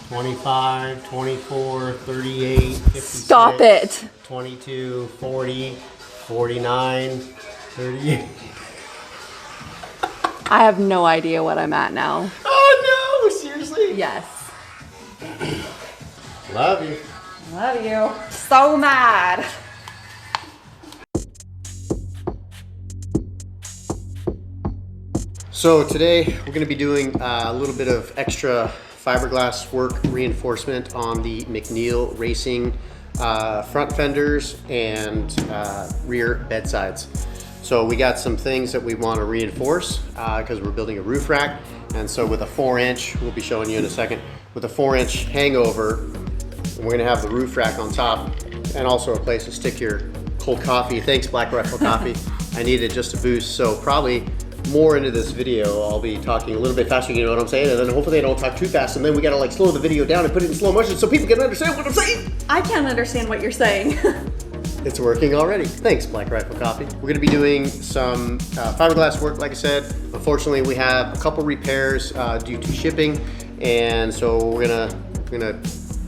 25, 24, 38, 56. Stop it. 22, 40, 49, 38. I have no idea what I'm at now. Oh no, seriously? Yes. Love you. Love you. So mad. So today we're going to be doing a little bit of extra fiberglass work reinforcement on the McNeil Racing front fenders and rear bedsides. So we got some things that we want to reinforce because we're building a roof rack, and so with a 4-inch, we'll be showing you in a second, with a 4-inch hangover, we're going to have the roof rack on top and also a place to stick your cold coffee. Thanks Black Rifle Coffee. I needed just a boost, so probably more into this video I'll be talking a little bit faster, you know what I'm saying, and then hopefully I don't talk too fast, and then we gotta like slow the video down and put it in slow motion so people can understand what I'm saying. I can't understand what you're saying. It's working already. Thanks Black Rifle Coffee. We're gonna be doing some fiberglass work, like I said. Unfortunately we have a couple repairs due to shipping, and so we're gonna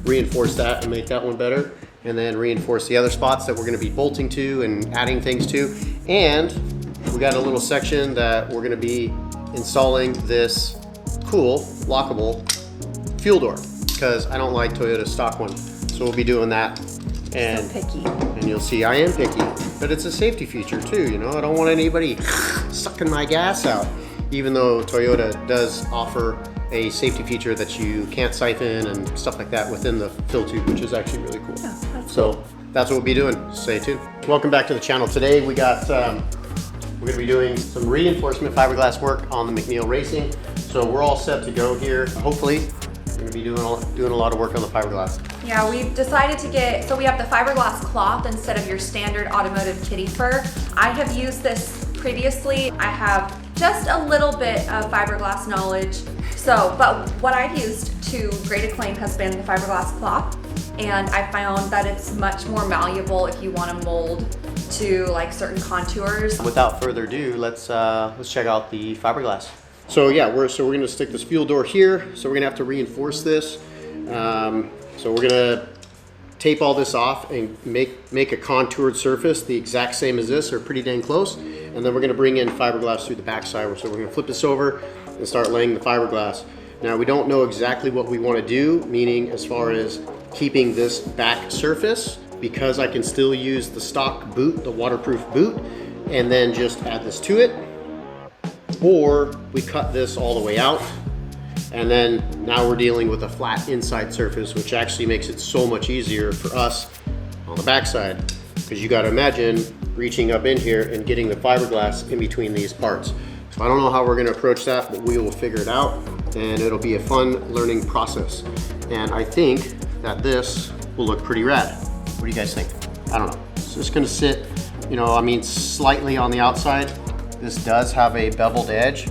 reinforce that and make that one better, and then reinforce the other spots that we're gonna be bolting to and adding things to. And we got a little section that we're gonna be installing this cool lockable fuel door, because I don't like Toyota stock one. So we'll be doing that. And, so picky. And you'll see I am picky, but it's a safety feature too, you know? I don't want anybody sucking my gas out, even though Toyota does offer a safety feature that you can't siphon and stuff like that within the fill tube, which is actually really cool. Yeah, that's so cool. That's what we'll be doing. Stay tuned. Welcome back to the channel. Today we got we're gonna be doing some reinforcement fiberglass work on the McNeil Racing. So we're all set to go here. Hopefully, we're gonna be doing a lot of work on the fiberglass. Yeah, we've decided to get, so we have the fiberglass cloth instead of your standard automotive kitty fur. I have used this previously. I have just a little bit of fiberglass knowledge. So, but what I've used to great acclaim has been the fiberglass cloth. And I found that it's much more malleable if you want to mold to like certain contours. Without further ado, let's check out the fiberglass. So yeah, we're gonna stick this fuel door here. So we're gonna have to reinforce this. So we're gonna tape all this off and make a contoured surface the exact same as this, or pretty dang close. And then we're gonna bring in fiberglass through the backside. So we're gonna flip this over and start laying the fiberglass. Now we don't know exactly what we want to do, meaning as far as keeping this back surface, because I can still use the stock boot, the waterproof boot, and then just add this to it. Or we cut this all the way out, and then now we're dealing with a flat inside surface, which actually makes it so much easier for us on the backside, because you got to imagine reaching up in here and getting the fiberglass in between these parts. So I don't know how we're going to approach that, but we will figure it out, and it'll be a fun learning process. And I think that this will look pretty rad. What do you guys think? I don't know. It's just gonna sit, you know, I mean, slightly on the outside. This does have a beveled edge.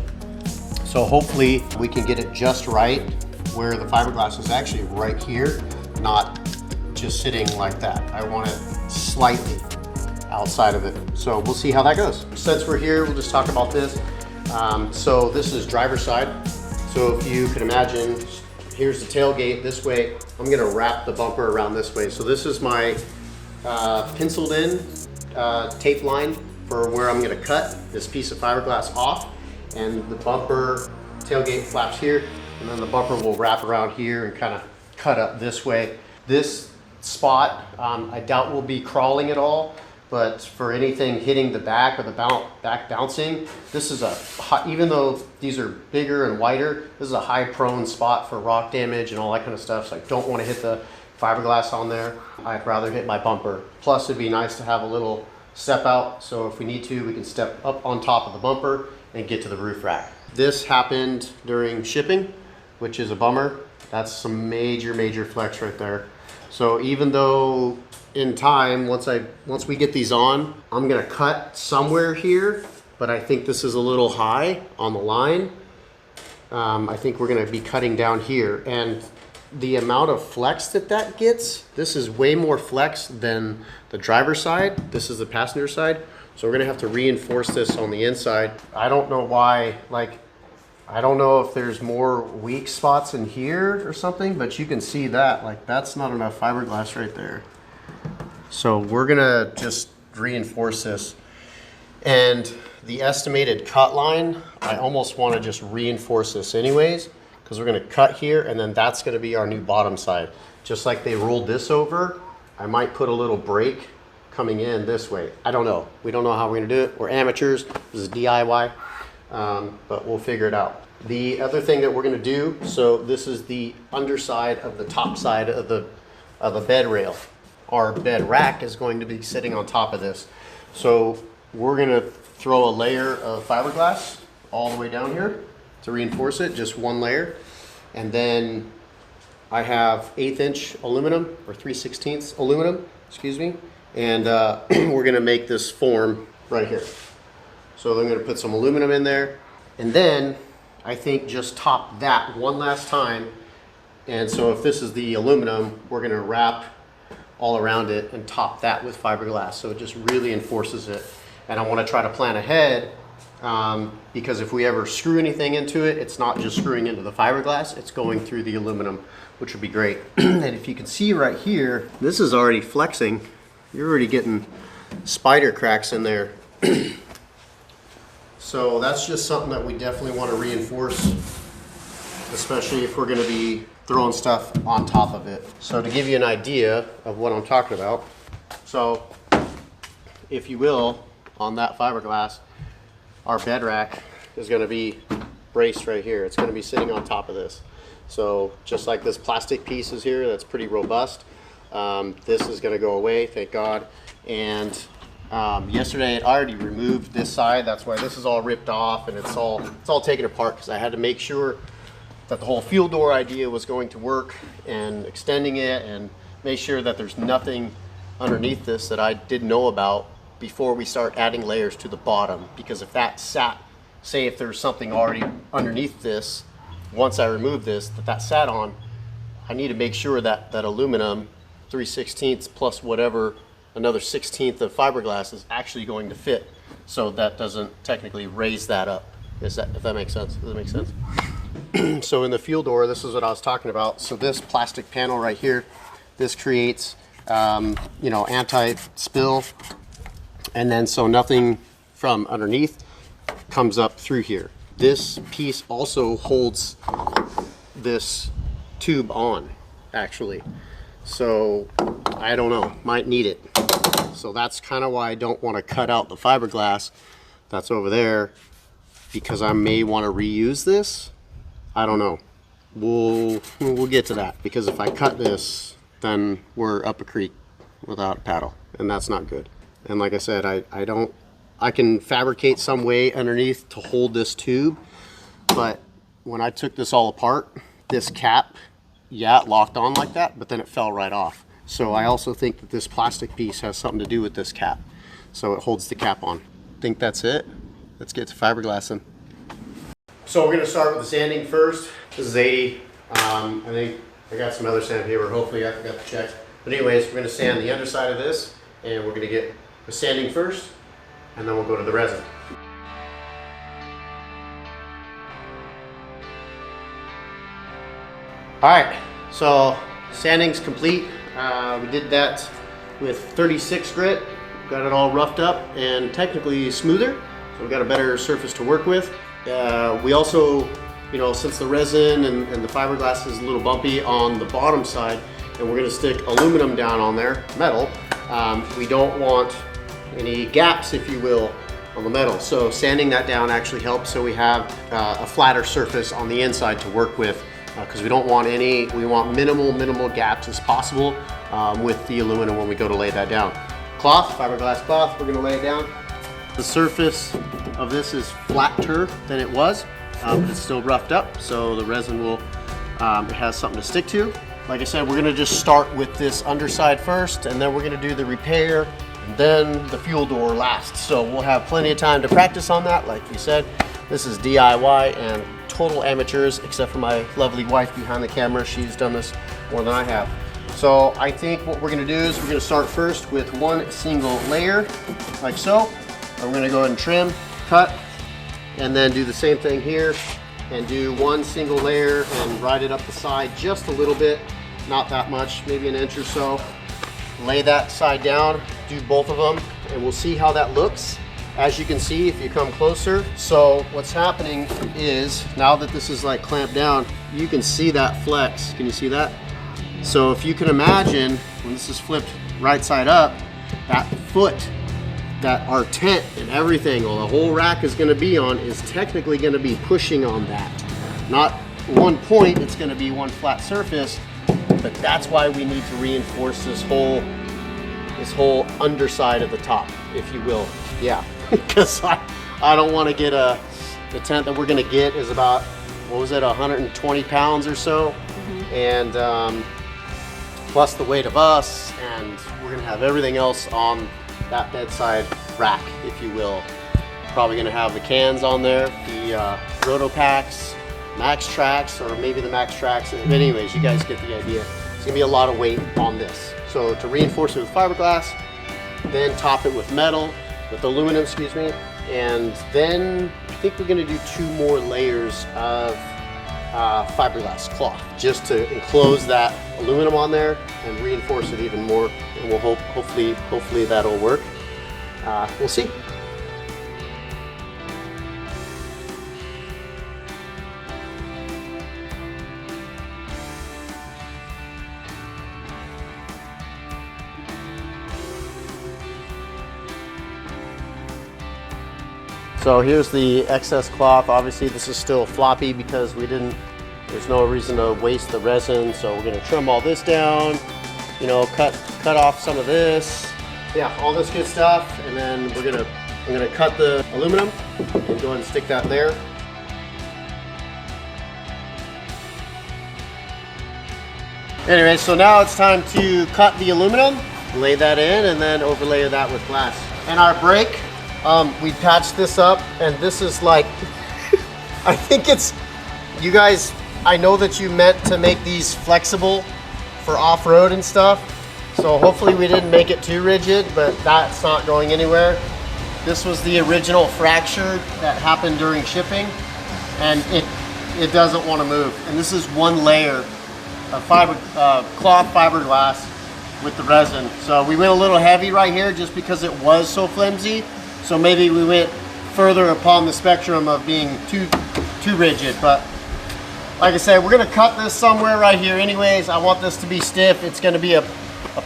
So hopefully we can get it just right where the fiberglass is actually right here, not just sitting like that. I want it slightly outside of it. So we'll see how that goes. Since we're here, we'll just talk about this. So this is driver's side. So if you can imagine, here's the tailgate this way. I'm gonna wrap the bumper around this way. So this is my penciled in tape line for where I'm gonna cut this piece of fiberglass off, and the bumper tailgate flaps here, and then the bumper will wrap around here and kind of cut up this way. This spot, I doubt we'll be crawling at all, but for anything hitting the back or the back bouncing, this is even though these are bigger and wider, this is a high prone spot for rock damage and all that kind of stuff. So I don't want to hit the fiberglass on there. I'd rather hit my bumper. Plus it'd be nice to have a little step out, so if we need to, we can step up on top of the bumper and get to the roof rack. This happened during shipping, which is a bummer. That's some major flex right there. So even though in time, once we get these on, I'm gonna cut somewhere here, but I think this is a little high on the line. I think we're gonna be cutting down here, and the amount of flex that gets, this is way more flex than the driver's side. This is the passenger side. So we're gonna have to reinforce this on the inside. I don't know why, like, I don't know if there's more weak spots in here or something, but you can see that, like that's not enough fiberglass right there. So we're gonna just reinforce this. And the estimated cut line, I almost wanna just reinforce this anyways, because we're gonna cut here and then that's gonna be our new bottom side. Just like they rolled this over, I might put a little break coming in this way. I don't know. We don't know how we're gonna do it. We're amateurs, this is DIY. But we'll figure it out. The other thing that we're going to do, so this is the underside of the top side of a bed rail. Our bed rack is going to be sitting on top of this. So we're going to throw a layer of fiberglass all the way down here to reinforce it, just one layer. And then I have 1/8 inch aluminum, or 3/16 aluminum, excuse me. And we're going to make this form right here. So I'm going to put some aluminum in there, and then I think just top that one last time. And so if this is the aluminum, we're going to wrap all around it and top that with fiberglass. So it just really enforces it. And I want to try to plan ahead because if we ever screw anything into it, it's not just screwing into the fiberglass, it's going through the aluminum, which would be great. And if you can see right here, this is already flexing. You're already getting spider cracks in there. So that's just something that we definitely want to reinforce, especially if we're going to be throwing stuff on top of it. So to give you an idea of what I'm talking about, so if you will, on that fiberglass, our bed rack is going to be braced right here. It's going to be sitting on top of this. So just like this plastic piece is here, that's pretty robust. This is going to go away, thank God. And yesterday it already removed this side. That's why this is all ripped off and it's all taken apart, because I had to make sure that the whole fuel door idea was going to work, and extending it and make sure that there's nothing underneath this that I didn't know about before we start adding layers to the bottom. Because if that sat, say if there's something already underneath this, once I remove this, that sat on, I need to make sure that that aluminum 3/16 plus whatever another 1/16 of fiberglass is actually going to fit, so that doesn't technically raise that up. If that makes sense? Does that make sense? So in the fuel door, this is what I was talking about. So this plastic panel right here, this creates you know, anti-spill, and then so nothing from underneath comes up through here. This piece also holds this tube on, actually. So I don't know, might need it. So that's kind of why I don't want to cut out the fiberglass that's over there, because I may want to reuse this. I don't know. We'll get to that, because if I cut this, then we're up a creek without a paddle, and that's not good. And like I said, I can fabricate some way underneath to hold this tube, but when I took this all apart, this cap, yeah, it locked on like that, but then it fell right off. So I also think that this plastic piece has something to do with this cap. So it holds the cap on. I think that's it. Let's get to fiberglassing. So we're gonna start with the sanding first. This is 80. I think I got some other sandpaper. Hopefully I forgot to check. But anyways, we're gonna sand the underside of this, and we're gonna get the sanding first, and then we'll go to the resin. All right, so sanding's complete. We did that with 36 grit, got it all roughed up and technically smoother, so we've got a better surface to work with. We also, you know, since the resin and the fiberglass is a little bumpy on the bottom side, and we're gonna stick aluminum down on there, metal, we don't want any gaps, if you will, on the metal. So sanding that down actually helps, so we have a flatter surface on the inside to work with, because we don't want any, we want minimal gaps as possible with the aluminum when we go to lay that down. Cloth, fiberglass cloth, we're gonna lay it down. The surface of this is flatter than it was, but it's still roughed up, so the resin will, it has something to stick to. Like I said, we're gonna just start with this underside first, and then we're gonna do the repair, and then the fuel door last. So we'll have plenty of time to practice on that. Like you said, this is DIY and total amateurs, except for my lovely wife behind the camera. She's done this more than I have. So I think what we're gonna do is we're gonna start first with one single layer, like so. I'm gonna go ahead and trim, cut, and then do the same thing here and do one single layer and ride it up the side just a little bit, not that much, maybe an inch or so. Lay that side down, do both of them, and we'll see how that looks. As you can see, if you come closer, so what's happening is, now that this is like clamped down, you can see that flex. Can you see that? So if you can imagine, when this is flipped right side up, that foot that our tent and everything, or the whole rack is gonna be on, is technically gonna be pushing on that. Not one point, it's gonna be one flat surface, but that's why we need to reinforce this whole underside of the top, if you will. Yeah, because I don't want to get the tent that we're going to get is about, what was it, 120 pounds or so, and plus the weight of us, and we're going to have everything else on that bedside rack, if you will. Probably going to have the cans on there, the Roto Packs, Max Tracks, or maybe the Max Tracks. But anyways, you guys get the idea. It's going to be a lot of weight on this. So to reinforce it with fiberglass, then top it with metal, with aluminum, excuse me, and then I think we're going to do 2 more layers of fiberglass cloth just to enclose that aluminum on there and reinforce it even more. And we'll hopefully that'll work. We'll see. So here's the excess cloth. Obviously this is still floppy because there's no reason to waste the resin. So we're gonna trim all this down, you know, cut off some of this. Yeah, all this good stuff. And then I'm gonna cut the aluminum and go ahead and stick that there. Anyway, so now it's time to cut the aluminum, lay that in, and then overlay that with glass. And our brake, we patched this up, and this is like, I think it's, you guys, I know that you meant to make these flexible for off-road and stuff, so hopefully we didn't make it too rigid, but that's not going anywhere. This was the original fracture that happened during shipping, and it doesn't want to move. And this is one layer of cloth fiberglass with the resin. So we went a little heavy right here just because it was so flimsy. So maybe we went further upon the spectrum of being too rigid, but like I said, we're gonna cut this somewhere right here anyways. I want this to be stiff. It's gonna be a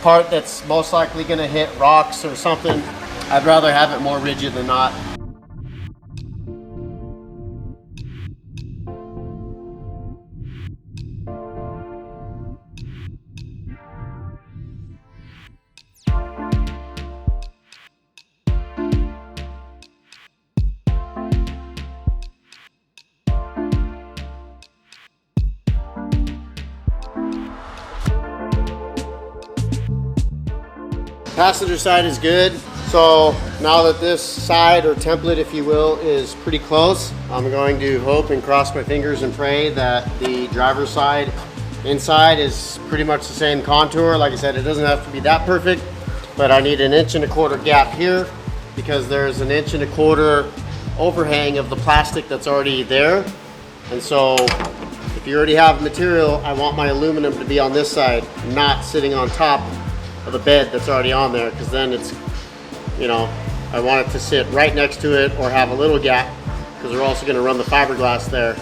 part that's most likely gonna hit rocks or something. I'd rather have it more rigid than not. Passenger side is good. So now that this side, or template if you will, is pretty close, I'm going to hope and cross my fingers and pray that the driver's side inside is pretty much the same contour. Like I said, it doesn't have to be that perfect, but I need an 1.25 inch gap here because there's an 1.25 inch overhang of the plastic that's already there. And so if you already have material, I want my aluminum to be on this side, not sitting on top of the bed that's already on there, because then it's, you know, I want it to sit right next to it or have a little gap, because we're also going to run the fiberglass there.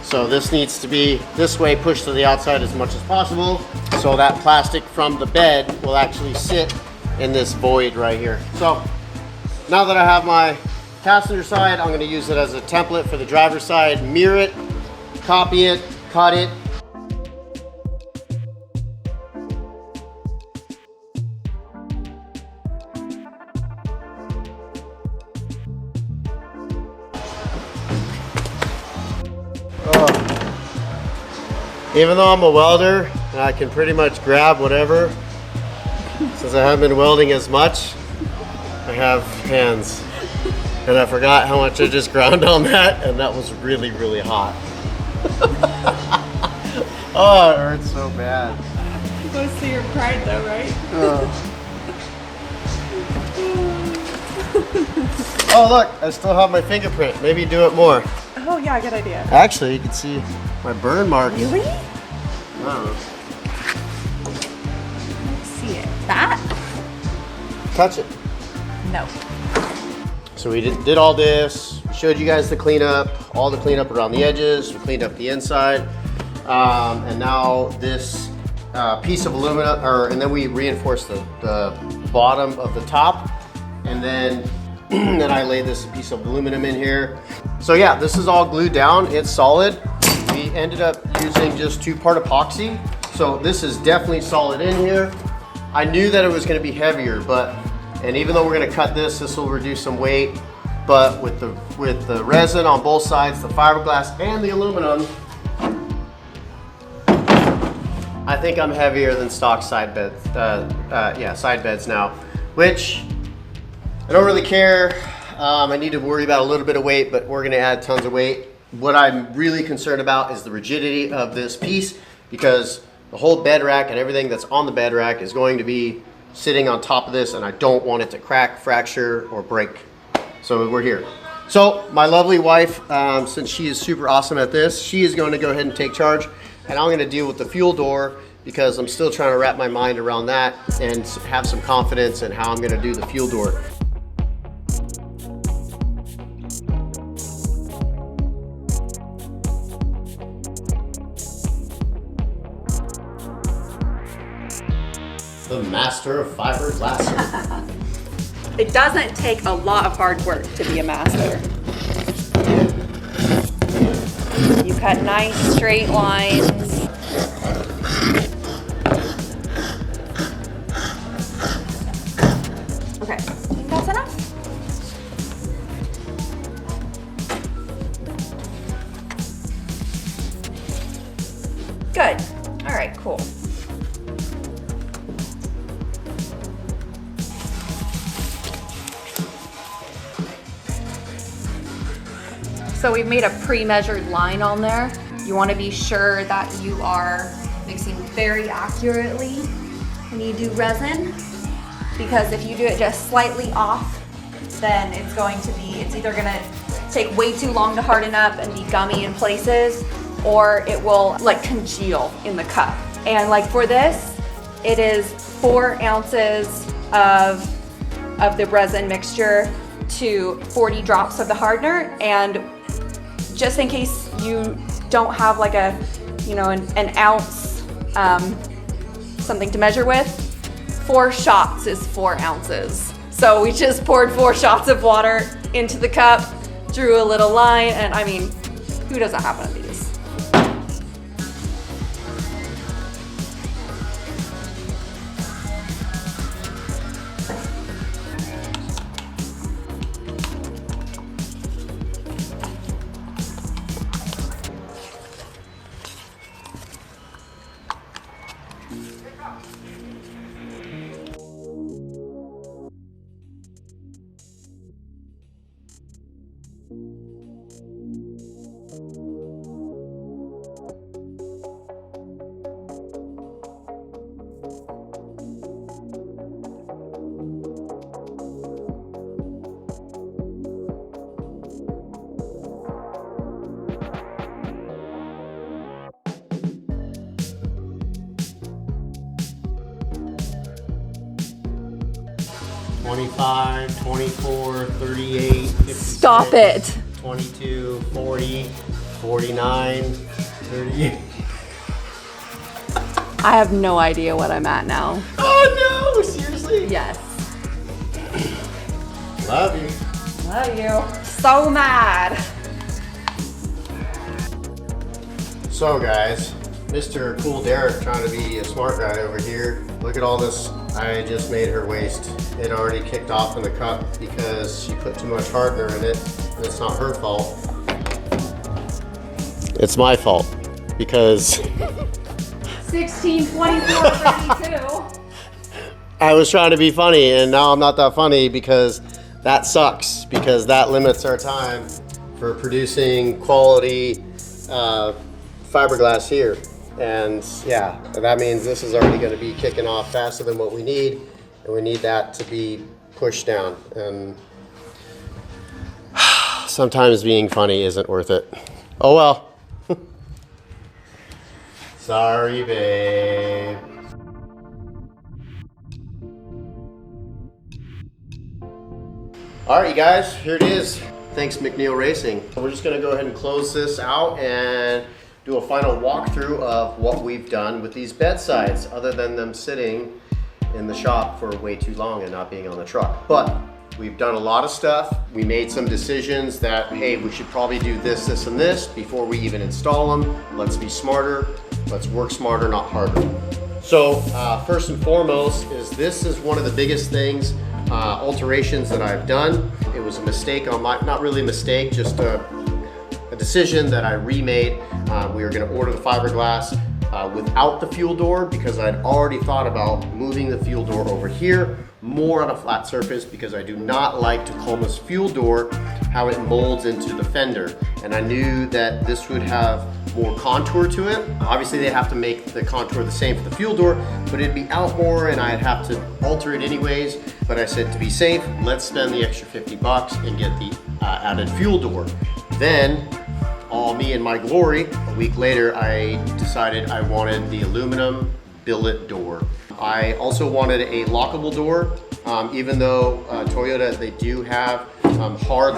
So this needs to be this way, pushed to the outside as much as possible, so that plastic from the bed will actually sit in this void right here. So now that I have my passenger side, I'm going to use it as a template for the driver's side, mirror it, copy it, cut it. Even though I'm a welder and I can pretty much grab whatever, since I haven't been welding as much, I have hands. And I forgot how much I just ground on that, and that was really, really hot. Oh, it hurts so bad. Close to your pride though, right? Oh look, I still have my fingerprint. Maybe do it more. Oh yeah, good idea. Actually, you can see my burn marks. Really? I don't know. Let's see it. That? Touch it. No. So we did all this, showed you guys the cleanup, all the cleanup around the edges, we cleaned up the inside, and now this piece of aluminum, and then we reinforced the bottom of the top, and then then I laid this piece of aluminum in here. So yeah, this is all glued down, it's solid. We ended up using just 2-part epoxy, so this is definitely solid in here. I knew that it was going to be heavier, and even though we're going to cut this will reduce some weight, but with the resin on both sides, the fiberglass and the aluminum, I think I'm heavier than stock side beds. Side beds now, which I don't really care. I need to worry about a little bit of weight, but we're going to add tons of weight. What I'm really concerned about is the rigidity of this piece, because the whole bed rack and everything that's on the bed rack is going to be sitting on top of this, and I don't want it to crack, fracture, or break. So we're here. So my lovely wife, since she is super awesome at this, she is going to go ahead and take charge, and I'm going to deal with the fuel door because I'm still trying to wrap my mind around that and have some confidence in how I'm going to do the fuel door. The master of fiberglass. It doesn't take a lot of hard work to be a master. You cut nice straight lines. Okay, that's enough. Good. All right, cool. So we've made a pre-measured line on there. You want to be sure that you are mixing very accurately when you do resin, because if you do it just slightly off, then it's either going to take way too long to harden up and be gummy in places, or it will like congeal in the cup. And like for this, it is 4 ounces of the resin mixture to 40 drops of the hardener. And just in case you don't have like an ounce, something to measure with, 4 shots is 4 ounces. So we just poured 4 shots of water into the cup, drew a little line, and I mean, who doesn't have one of these? $25, $24, $38, $56, Stop it. 22, 40, 49, 38. I have no idea what I'm at now. Oh no, seriously? Yes. Love you. Love you. So mad. So guys, Mr. Cool Derek trying to be a smart guy over here. Look at all this I just made her waste. It already kicked off in the cup because she put too much hardener in it. And it's not her fault. It's my fault because 16, 24, 32. I was trying to be funny and now I'm not that funny because that sucks, because that limits our time for producing quality fiberglass here. And yeah, that means this is already going to be kicking off faster than what we need, and we need that to be pushed down. And sometimes being funny isn't worth it. Oh well. Sorry, babe. All right, you guys, here it is. Thanks, McNeil Racing. We're just gonna go ahead and close this out and do a final walkthrough of what we've done with these bedsides, other than them sitting in the shop for way too long and not being on the truck. But we've done a lot of stuff. We made some decisions that, hey, we should probably do this, this, and this before we even install them. Let's be smarter. Let's work smarter, not harder. So first and foremost this is one of the biggest things, alterations that I've done. It was a mistake on my, not really a mistake, just a decision that I remade. We were gonna order the fiberglass without the fuel door because I'd already thought about moving the fuel door over here, more on a flat surface, because I do not like Tacoma's fuel door, how it molds into the fender. And I knew that this would have more contour to it. Obviously they have to make the contour the same for the fuel door, but it'd be out more and I'd have to alter it anyways. But I said, to be safe, let's spend the extra 50 bucks and get the added fuel door. Then, all me and my glory, a week later, I decided I wanted the aluminum billet door. I also wanted a lockable door, even though Toyota, they do have hard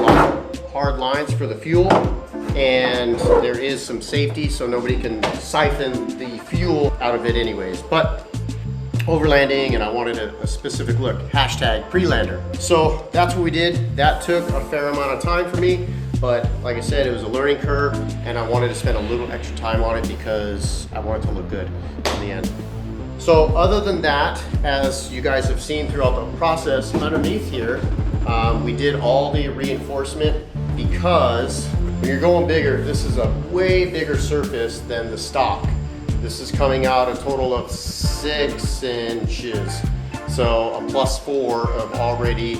lines for the fuel, and there is some safety so nobody can siphon the fuel out of it anyways. But overlanding, and I wanted a specific look, hashtag PRELANDER. So that's what we did. That took a fair amount of time for me, but like I said, it was a learning curve, and I wanted to spend a little extra time on it because I wanted to look good in the end. So other than that, as you guys have seen throughout the process, underneath here, we did all the reinforcement because when you're going bigger, this is a way bigger surface than the stock. This is coming out a total of 6 inches. So a +4 of already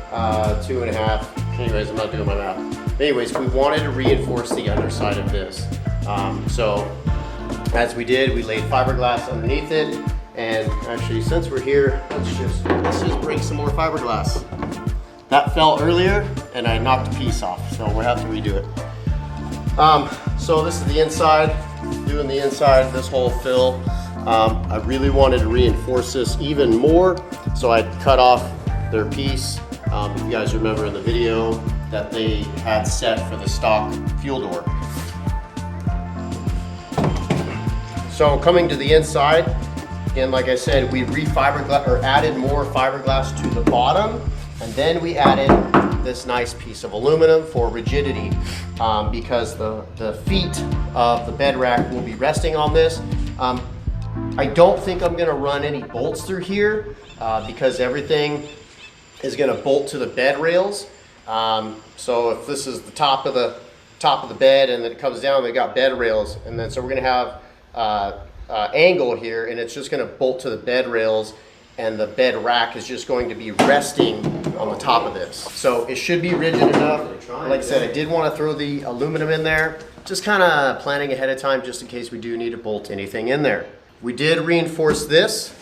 2.5. Anyways, I'm not doing my math. Anyways, we wanted to reinforce the underside of this. So as we did, we laid fiberglass underneath it. And actually, since we're here, let's just break some more fiberglass. That fell earlier and I knocked a piece off, so we'll have to redo it. So this is the inside, doing the inside, this whole fill. I really wanted to reinforce this even more, so I cut off their piece. If you guys remember in the video that they had set for the stock fuel door. So coming to the inside, again, like I said, we added more fiberglass to the bottom, and then we added this nice piece of aluminum for rigidity, because the feet of the bed rack will be resting on this. I don't think I'm gonna run any bolts through here because everything is gonna bolt to the bed rails. So if this is the top of the bed and then it comes down, they got bed rails, and then so we're gonna have angle here, and it's just going to bolt to the bed rails, and the bed rack is just going to be resting on the top of this. So it should be rigid enough. Like I said, I did want to throw the aluminum in there, just kind of planning ahead of time just in case we do need to bolt anything in there. We did reinforce this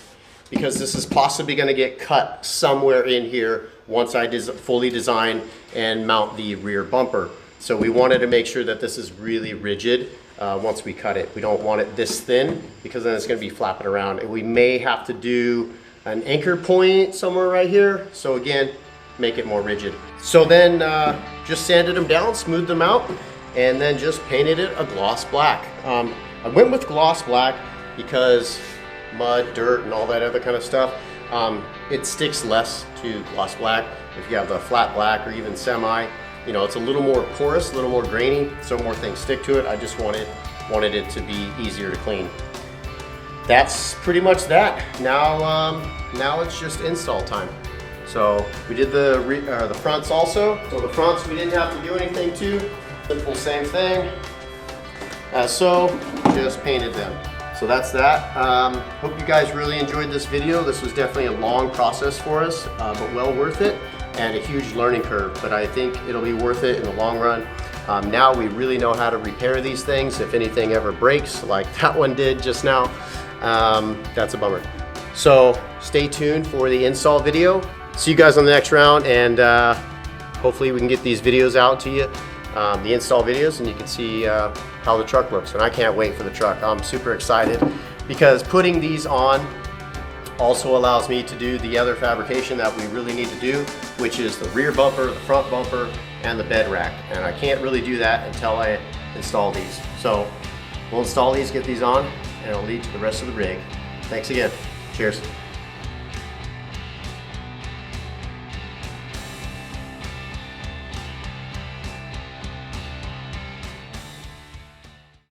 because this is possibly going to get cut somewhere in here once I fully design and mount the rear bumper. So we wanted to make sure that this is really rigid. Once we cut it, we don't want it this thin because then it's going to be flapping around, and we may have to do an anchor point somewhere right here, so again, make it more rigid. So then just sanded them down, smoothed them out, and then just painted it a gloss black. I went with gloss black because mud, dirt, and all that other kind of stuff, it sticks less to gloss black. If you have the flat black or even semi, you know, it's a little more porous, a little more grainy, so more things stick to it. I just wanted it to be easier to clean. That's pretty much that. Now it's just install time. So we did the fronts also. So the fronts we didn't have to do anything to. Simple, same thing. So just painted them. So that's that. Hope you guys really enjoyed this video. This was definitely a long process for us, but well worth it. And a huge learning curve, but I think it'll be worth it in the long run. Now we really know how to repair these things if anything ever breaks, like that one did just now. That's a bummer. So stay tuned for the install video. See you guys on the next round, and hopefully we can get these videos out to you the install videos and you can see how the truck looks. And I can't wait for the truck. I'm super excited because putting these on also allows me to do the other fabrication that we really need to do, which is the rear bumper, the front bumper, and the bed rack. And I can't really do that until I install these. So we'll install these, get these on, and it'll lead to the rest of the rig. Thanks again. Cheers.